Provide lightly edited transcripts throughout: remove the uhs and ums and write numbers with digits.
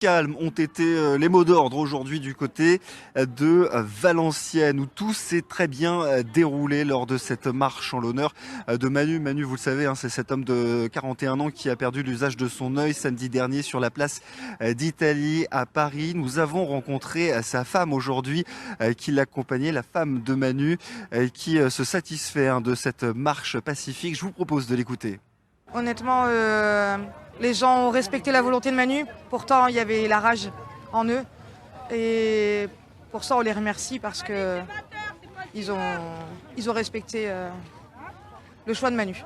Calmes ont été les mots d'ordre aujourd'hui du côté de Valenciennes, où tout s'est très bien déroulé lors de cette marche en l'honneur de Manu. Manu, vous le savez, hein, c'est cet homme de 41 ans qui a perdu l'usage de son œil samedi dernier sur la place d'Italie à Paris. Nous avons rencontré sa femme aujourd'hui qui l'accompagnait, la femme de Manu, qui se satisfait de cette marche pacifique. Je vous propose de l'écouter. Honnêtement, les gens ont respecté la volonté de Manu. Pourtant, il y avait la rage en eux. Et pour ça, on les remercie parce que ils ont respecté le choix de Manu.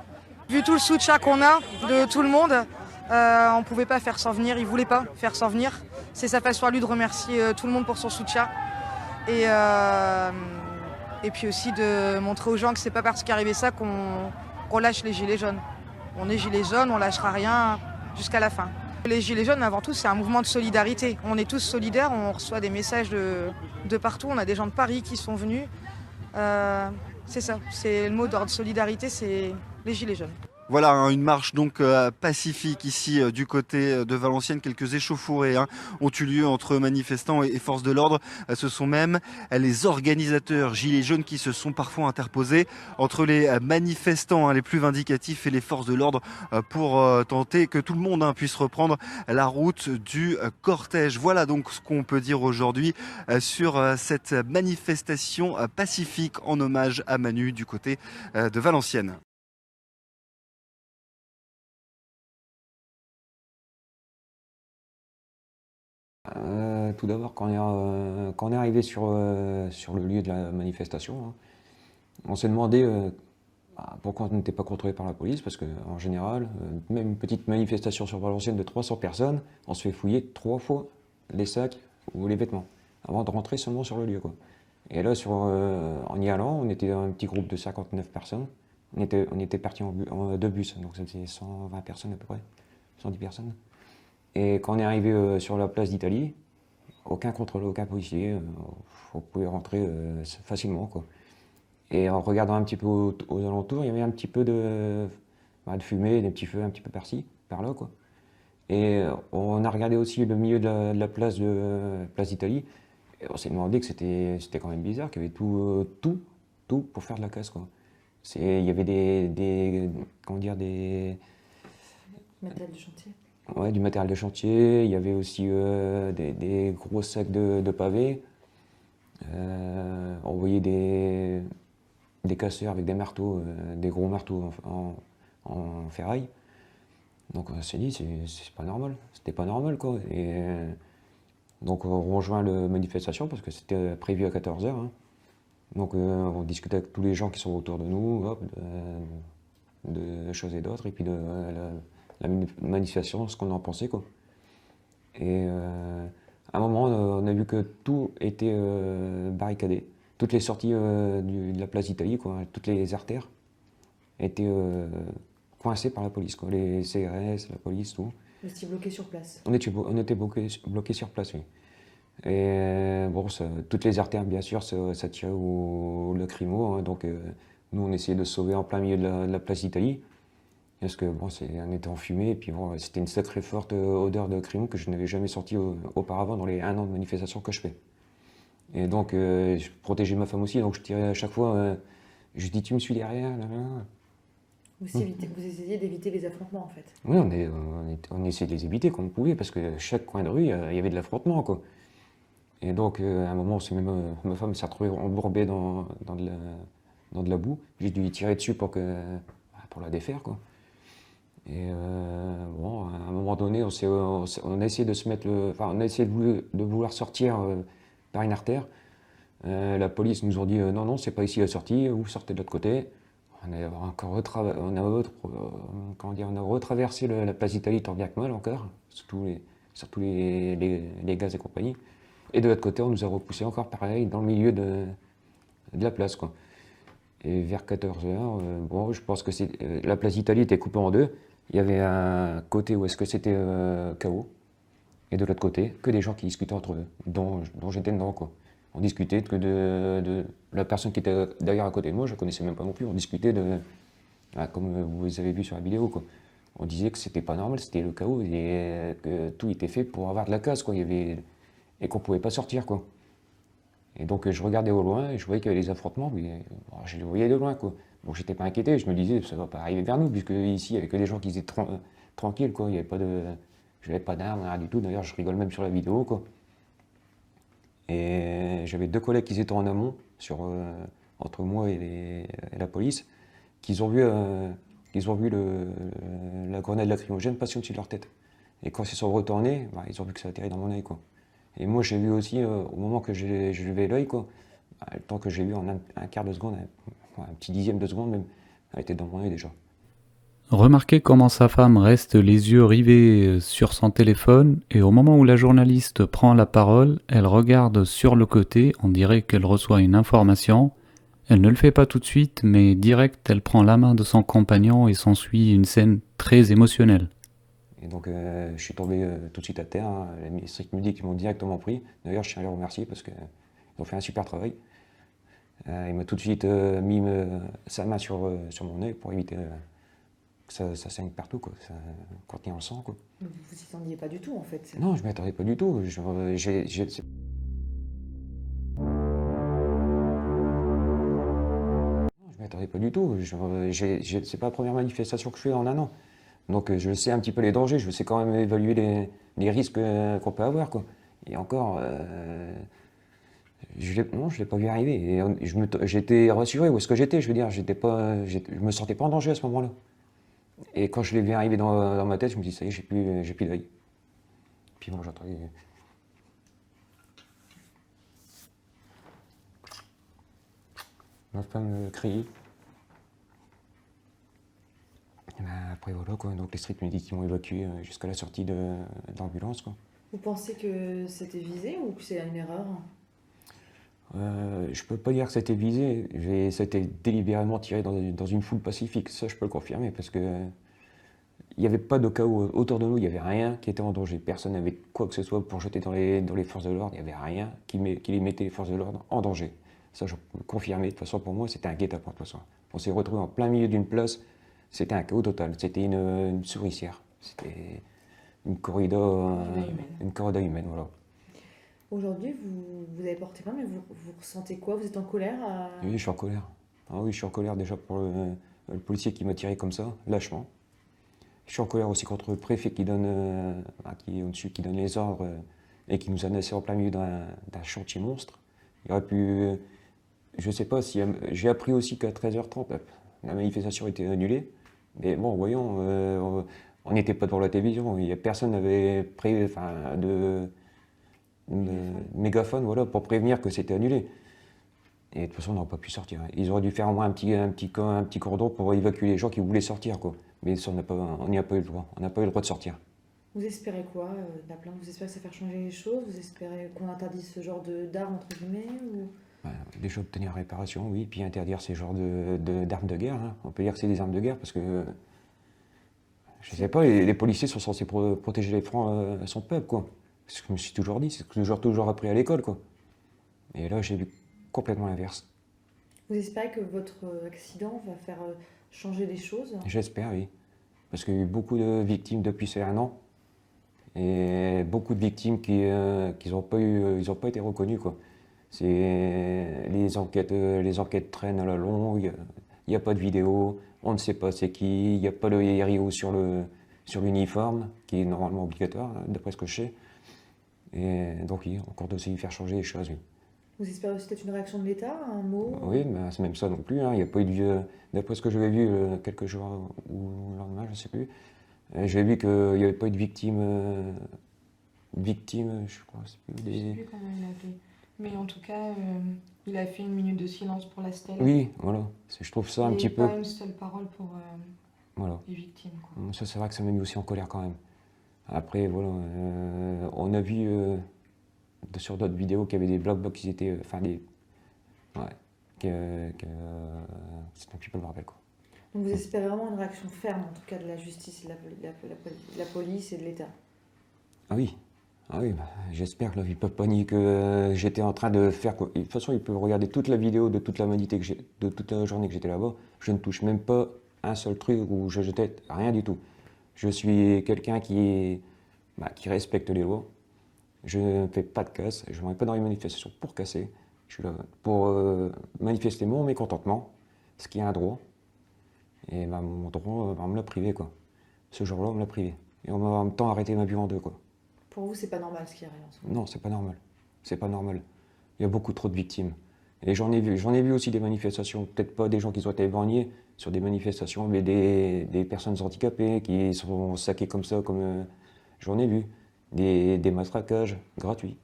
Vu tout le soutien qu'on a de tout le monde, on ne pouvait pas faire sans venir. Il ne voulait pas faire sans venir. C'est sa façon à lui de remercier tout le monde pour son soutien. Et puis aussi de montrer aux gens que c'est pas parce qu'arrivait ça qu'on lâche les gilets jaunes. On est gilets jaunes, on lâchera rien jusqu'à la fin. Les gilets jaunes, avant tout, c'est un mouvement de solidarité. On est tous solidaires, on reçoit des messages de partout. On a des gens de Paris qui sont venus. C'est ça, c'est le mot d'ordre solidarité, c'est les gilets jaunes. Voilà, une marche donc pacifique ici du côté de Valenciennes. Quelques échauffourées ont eu lieu entre manifestants et forces de l'ordre. Ce sont même les organisateurs gilets jaunes qui se sont parfois interposés entre les manifestants les plus vindicatifs et les forces de l'ordre pour tenter que tout le monde puisse reprendre la route du cortège. Voilà donc ce qu'on peut dire aujourd'hui sur cette manifestation pacifique en hommage à Manu du côté de Valenciennes. Tout d'abord, quand on est arrivé sur le lieu de la manifestation, hein, on s'est demandé pourquoi on n'était pas contrôlé par la police, parce qu'en général, même une petite manifestation sur Valenciennes de 300 personnes, on se fait fouiller 3 fois les sacs ou les vêtements, avant de rentrer seulement sur le lieu, quoi. Et là, en y allant, on était un petit groupe de 59 personnes, on était partis en 2 bus, donc c'était 120 personnes à peu près, 110 personnes. Et quand on est arrivé sur la place d'Italie, aucun contrôle, aucun policier, on pouvait rentrer facilement, quoi. Et en regardant un petit peu aux alentours, il y avait un petit peu de fumée, des petits feux un petit peu par-ci, par-là, quoi. Et on a regardé aussi le milieu de la place d'Italie, et on s'est demandé que c'était quand même bizarre, qu'il y avait tout pour faire de la casse, quoi. Il y avait comment dire, Matériel de chantier. Ouais, du matériel de chantier, il y avait aussi des gros sacs de pavés. On voyait des casseurs avec des marteaux, des gros marteaux en ferraille. Donc on s'est dit, c'est pas normal, c'était pas normal, quoi. Et donc on rejoint la manifestation parce que c'était prévu à 14 h, hein. Donc on discutait avec tous les gens qui sont autour de nous, hop, de choses et d'autres, et puis la manifestation, ce qu'on en pensait, quoi. Et à un moment, on a vu que tout était barricadé. Toutes les sorties de la place d'Italie, quoi, toutes les artères étaient coincées par la police, quoi. Les CRS, la police, tout. Vous étiez bloqué sur place. On était bloqués sur place, oui. Et bon, toutes les artères, bien sûr, ça tirait au lacrymo, hein, donc nous, on essayait de se sauver en plein milieu de la place d'Italie. Parce que bon, on était en fumée, et puis bon, c'était une sacrée forte odeur de crime que je n'avais jamais sortie auparavant dans les 1 an de manifestation que je fais. Et donc, je protégeais ma femme aussi, donc je tirais à chaque fois, je dis, tu me suis derrière, là, là. Vous essayez d'éviter les affrontements, en fait. Oui, on essayait de les éviter comme on pouvait, parce que chaque coin de rue, il y avait de l'affrontement, quoi. Et donc, à un moment, ma femme s'est retrouvée embourbée dans de la boue. J'ai dû lui tirer dessus pour la défaire, quoi. Et bon, à un moment donné, on a essayé de se mettre on a essayé de vouloir sortir par une artère. La police nous a dit non, non, c'est pas ici la sortie, vous sortez de l'autre côté. On a retraversé la place d'Italie tant bien que mal encore, surtout les gaz et compagnie. Et de l'autre côté, on nous a repoussé encore pareil dans le milieu de la place, quoi. Et vers 14 h, bon, je pense que la place d'Italie était coupée en deux. Il y avait un côté où est-ce que c'était chaos, et de l'autre côté, que des gens qui discutaient entre eux, dont j'étais dedans, quoi. On discutait que de la personne qui était derrière à côté de moi, je ne connaissais même pas non plus, on discutait comme vous avez vu sur la vidéo, quoi. on disait que c'était pas normal, c'était le chaos et que tout était fait pour avoir de la casse, quoi. Et qu'on pouvait pas sortir, quoi. Et donc je regardais au loin et je voyais qu'il y avait des affrontements, mais bon, je les voyais de loin, quoi. Bon, j'étais pas inquiété, je me disais ça va pas arriver vers nous, puisque ici il y avait que des gens qui étaient tranquilles, quoi. Il y avait pas de, je n'avais pas d'armes, rien du tout. D'ailleurs, je rigole même sur la vidéo, quoi. Et j'avais 2 collègues qui étaient en amont entre moi et la police, qu'ils ont vu, la grenade lacrymogène passer au-dessus de leur tête. Et quand ils se sont retournés, bah, ils ont vu que ça atterrit dans mon œil, quoi. Et moi, j'ai vu aussi, au moment que j'ai levé l'œil, quoi, bah, le temps que j'ai vu en un quart de seconde, un petit dixième de seconde même, elle était dans mon œil déjà. Remarquez comment sa femme reste les yeux rivés sur son téléphone et au moment où la journaliste prend la parole, elle regarde sur le côté, on dirait qu'elle reçoit une information. Elle ne le fait pas tout de suite, mais direct, elle prend la main de son compagnon et s'ensuit une scène très émotionnelle. Et donc, je suis tombé tout de suite à terre, hein. Les strict medics m'ont directement pris. D'ailleurs, je tiens à les remercier parce qu'ils ont fait un super travail. Il m'a tout de suite mis sa main sur mon œil pour éviter que ça saigne partout, quoi, contenir le sang, quoi. Vous vous y attendiez pas du tout en fait. Non, je ne m'y attendais pas du tout. Je m'y attendais pas du tout. C'est pas la première manifestation que je fais en un an. Donc je sais un petit peu les dangers, je sais quand même évaluer les risques qu'on peut avoir, quoi. Et encore, non, je ne l'ai pas vu arriver. Et j'étais rassuré où est-ce que j'étais, je veux dire, je me sentais pas en danger à ce moment-là. Et quand je l'ai vu arriver dans ma tête, je me dis, ça y est, j'ai plus d'œil. Puis bon, j'entendais. Ma femme crier. Ben, après voilà, quoi. Donc les strict medics m'ont évacué jusqu'à la sortie d'ambulance, quoi. Vous pensez que c'était visé ou que c'est une erreur? Je peux pas dire que c'était visé, ça a été délibérément tiré dans une foule pacifique, ça je peux le confirmer, parce que il n'y avait pas de chaos autour de nous, il n'y avait rien qui était en danger, personne n'avait quoi que ce soit pour jeter dans les forces de l'ordre, il n'y avait rien qui les mettait les forces de l'ordre en danger. Ça je peux le confirmer, de toute façon pour moi c'était un guet-apens, de toute façon. On s'est retrouvé en plein milieu d'une place, c'était un chaos total, c'était une souricière, c'était une corrida humaine, voilà. Aujourd'hui, vous avez porté plainte, mais vous ressentez quoi? Vous êtes en colère Oui, je suis en colère. Ah oui, je suis en colère déjà pour le policier qui m'a tiré comme ça, lâchement. Je suis en colère aussi contre le préfet qui est au-dessus, qui donne les ordres et qui nous a laissés en plein milieu d'un chantier monstre. Il aurait pu. Je sais pas si. J'ai appris aussi qu'à 13h30, la manifestation était annulée. Mais bon, voyons, on n'était pas devant la télévision. Personne n'avait de mégaphone, voilà, pour prévenir que c'était annulé. Et de toute façon, on n'aurait pas pu sortir. Ils auraient dû faire au moins un petit cordon pour évacuer les gens qui voulaient sortir, quoi. Mais ça, on n'y a pas eu le droit. On n'a pas eu le droit de sortir. Vous espérez quoi de la plainte? Vous espérez que ça fasse changer les choses? Vous espérez qu'on interdise ce genre d'armes, entre guillemets ou... Déjà obtenir réparation, oui, puis interdire ces genres d'armes de guerre, hein. On peut dire que c'est des armes de guerre parce que, je sais pas, les policiers sont censés protéger les francs à son peuple, quoi. C'est ce que je me suis toujours dit, c'est ce que j'ai toujours appris à l'école, quoi. Et là, j'ai vu complètement l'inverse. Vous espérez que votre accident va faire changer les choses? J'espère, oui. Parce qu'il y a eu beaucoup de victimes depuis ces 1 an. Et beaucoup de victimes qui n'ont pas été reconnues, quoi. Les enquêtes traînent à la longue, il n'y a pas de vidéo, on ne sait pas c'est qui, il n'y a pas le RIO sur l'uniforme, qui est normalement obligatoire, d'après ce que je sais. Et donc oui, on compte aussi faire changer les choses, oui. Vous espérez aussi peut-être une réaction de l'État, un mot? Oui, mais c'est même ça non plus, hein. Il n'y a pas eu d'après ce que j'avais vu quelques jours ou le lendemain, je ne sais plus, j'ai vu qu'il n'y avait pas eu de victimes, je crois, c'est plus Je ne sais plus comment il a appelé. Mais en tout cas, il a fait une minute de silence pour la stèle. Oui, voilà. Je trouve ça un petit peu. Pas une seule parole pour voilà. les victimes, quoi. Ça, c'est vrai que ça m'a mis aussi en colère quand même. Après, voilà, on a vu sur d'autres vidéos qu'il y avait des black box qui étaient. C'était un petit peu le bordel, quoi. Donc vous espérez vraiment une réaction ferme, en tout cas de la justice, de la police et de l'État? Ah oui. Ah oui, j'espère qu'ils ne peuvent pas nier que j'étais en train de faire quoi. De toute façon, ils peuvent regarder toute la vidéo de toute la de toute la journée que j'étais là-bas. Je ne touche même pas un seul truc où je jetais rien du tout. Je suis quelqu'un qui respecte les lois. Je ne fais pas de casse, je ne vais pas dans les manifestations pour casser. Je suis là pour manifester mon mécontentement, ce qui est un droit. Et bah, mon droit, on me l'a privé, quoi. Ce jour-là, on me l'a privé. Et on m'a en même temps arrêté ma vue en deux, quoi. Pour vous, c'est pas normal ce qui arrive en ce moment? Non, c'est pas normal. C'est pas normal. Il y a beaucoup trop de victimes. Et j'en ai vu aussi des manifestations, peut-être pas des gens qui sont éborgnés sur des manifestations, mais des personnes handicapées qui sont saquées comme ça, j'en ai vu. Des matraquages gratuits.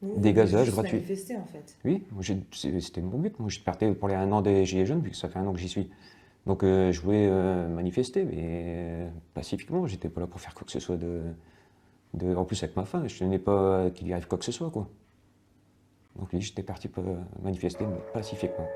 Des gazages gratuits. Manifester en fait. Oui, c'était mon but. Moi, je partais pour les 1 an des Gilets jaunes, vu que ça fait 1 an que j'y suis. Donc, je voulais manifester, mais pacifiquement. J'étais pas là pour faire quoi que ce soit en plus, avec ma femme, je tenais pas qu'il y arrive quoi que ce soit, quoi. Donc, oui, j'étais parti pour manifester, mais pacifiquement.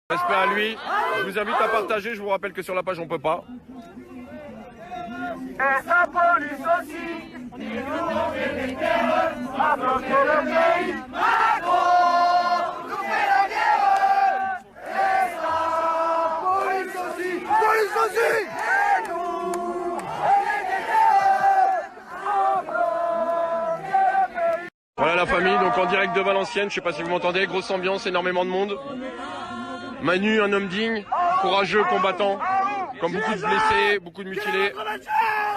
Respect à lui, je vous invite à partager, je vous rappelle que sur la page on peut pas. Et sa police aussi, qui nous militaires, a bloqué le pays. Macron nous fait la guerre. Et sa police aussi, et nous, militaires, a bloqué le pays. Voilà la famille, donc en direct de Valenciennes, je sais pas si vous m'entendez, grosse ambiance, énormément de monde. Manu, un homme digne, courageux, combattant, comme beaucoup de blessés, beaucoup de mutilés.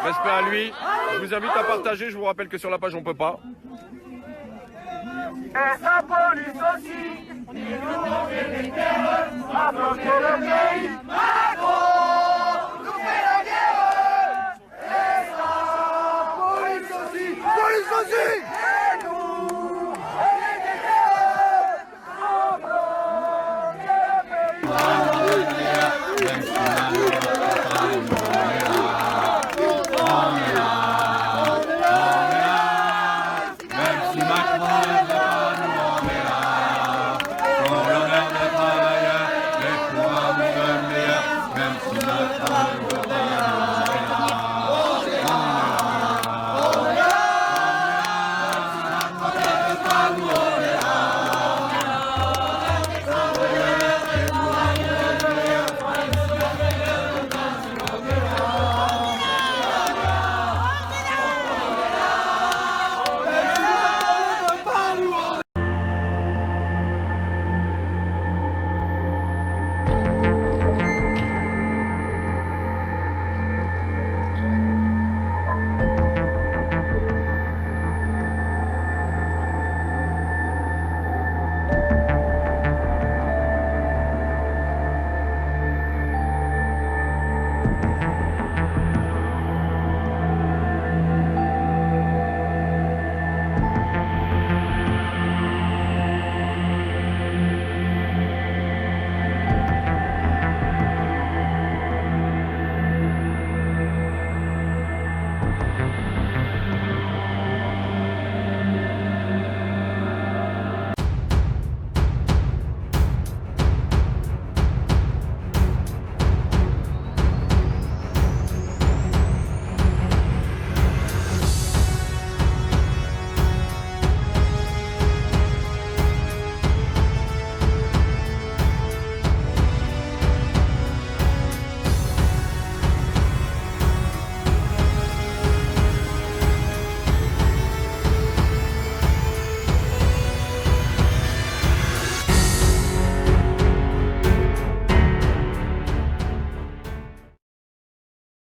Respect à lui. Je vous invite à partager, je vous rappelle que sur la page on peut pas. Et sa police aussi, qui nous militaires, a bloqué le pays. Macron nous fait la guerre. Et sa police aussi, et nous, militaires, a bloqué le pays. Vamos!